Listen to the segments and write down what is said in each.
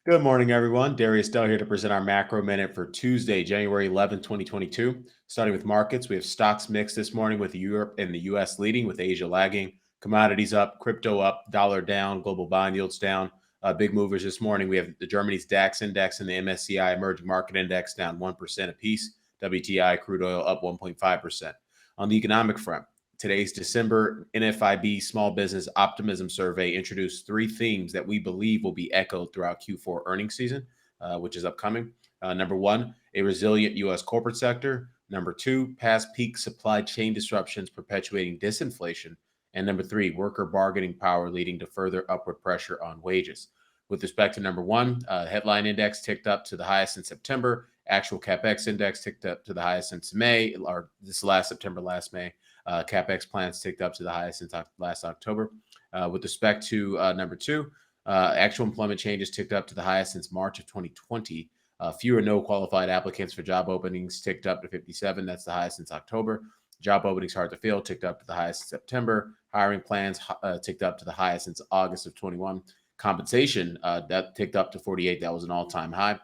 Good morning, everyone. Darius Dale here to present our macro minute for Tuesday, January 11th, 2022. Starting with markets, we have stocks mixed this morning with Europe and the US leading, with Asia lagging. Commodities up, crypto up, dollar down, global bond yields down. Big movers this morning. We have the Germany's DAX index and the MSCI Emerging Market Index down 1% apiece. WTI crude oil up 1.5%. On the economic front, today's December NFIB Small Business Optimism Survey introduced three themes that we believe will be echoed throughout Q4 earnings season, which is upcoming. Number one, a resilient U.S. corporate sector. Number two, past peak supply chain disruptions perpetuating disinflation. And number three, worker bargaining power leading to further upward pressure on wages. With respect to number one, headline index ticked up to the highest in September. Actual capex index ticked up to the highest since May, or this last September, last May. CapEx plans ticked up to the highest since last October. With respect to number two, actual employment changes ticked up to the highest since March of 2020. Fewer no qualified applicants for job openings ticked up to 57. That's the highest since October. Job openings hard to fill ticked up to the highest in September. Hiring plans ticked up to the highest since August of 21. Compensation that ticked up to 48. That was an all-time high.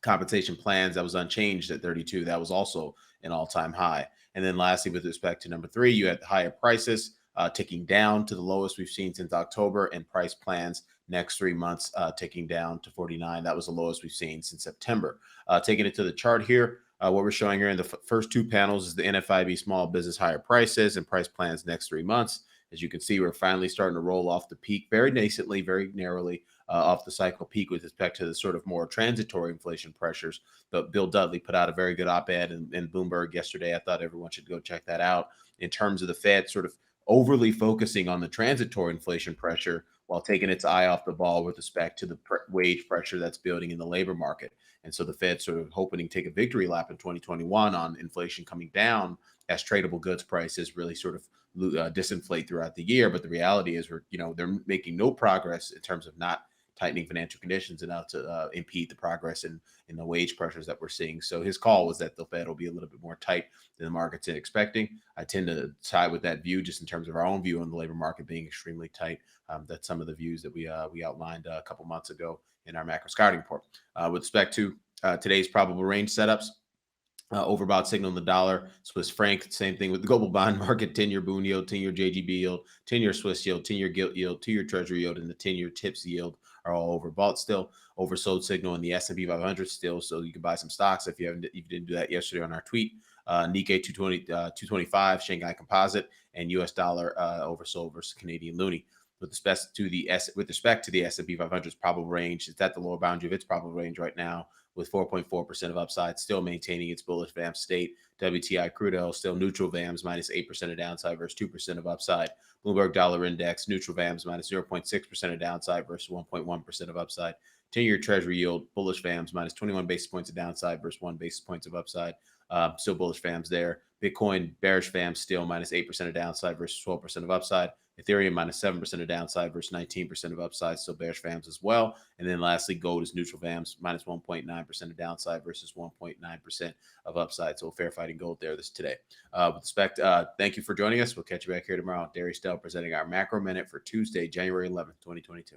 Compensation plans that was unchanged at 32. That was also an all-time high. And then lastly, with respect to number three, you had higher prices ticking down to the lowest we've seen since October, and price plans next 3 months ticking down to 49. That was the lowest we've seen since September. Taking it to the chart here, what we're showing here in the first two panels is the NFIB small business higher prices and price plans next 3 months. As you can see, we're finally starting to roll off the peak very nascently, very narrowly off the cycle peak with respect to the sort of more transitory inflation pressures. But Bill Dudley put out a very good op-ed in Bloomberg yesterday. I thought everyone should go check that out in terms of the Fed sort of overly focusing on the transitory inflation pressure while taking its eye off the ball with respect to the wage pressure that's building in the labor market. And so the Fed sort of hoping to take a victory lap in 2021 on inflation coming down as tradable goods prices really sort of disinflate throughout the year. But the reality is they're making no progress in terms of not tightening financial conditions enough to impede the progress in the wage pressures that we're seeing. So his call was that the Fed will be a little bit more tight than the market's expecting. I tend to side with that view just in terms of our own view on the labor market being extremely tight. That's some of the views that we outlined a couple months ago in our macro scouting report. With respect to today's probable range setups, overbought signal in the dollar, Swiss franc, same thing with the global bond market, 10-year bond yield, 10-year JGB yield, 10-year Swiss yield, 10-year gilt yield, 2-year treasury yield, and the 10-year TIPS yield are all overbought still. Oversold signal in the S&P 500 still, so you can buy some stocks if you didn't do that yesterday on our tweet. Nikkei 225, Shanghai Composite, and US dollar oversold versus Canadian loonie. With respect to the S&P 500's probable range, it's at the lower boundary of its probable range right now, with 4.4% of upside, still maintaining its bullish VAM state. WTI crude oil still neutral VAMs, minus 8% of downside versus 2% of upside. Bloomberg Dollar Index, neutral VAMs, minus 0.6% of downside versus 1.1% of upside. 10-year Treasury yield, bullish VAMs, minus 21 basis points of downside versus 1 basis points of upside. Still bullish VAMs there. Bitcoin, bearish VAMs, still minus 8% of downside versus 12% of upside. Ethereum minus 7% of downside versus 19% of upside, so bearish VAMs as well. And then lastly, gold is neutral VAMs, minus 1.9% of downside versus 1.9% of upside. So fair fighting gold there today. With respect, thank you for joining us. We'll catch you back here tomorrow. Darius Dale presenting our macro minute for Tuesday, January 11th, 2022.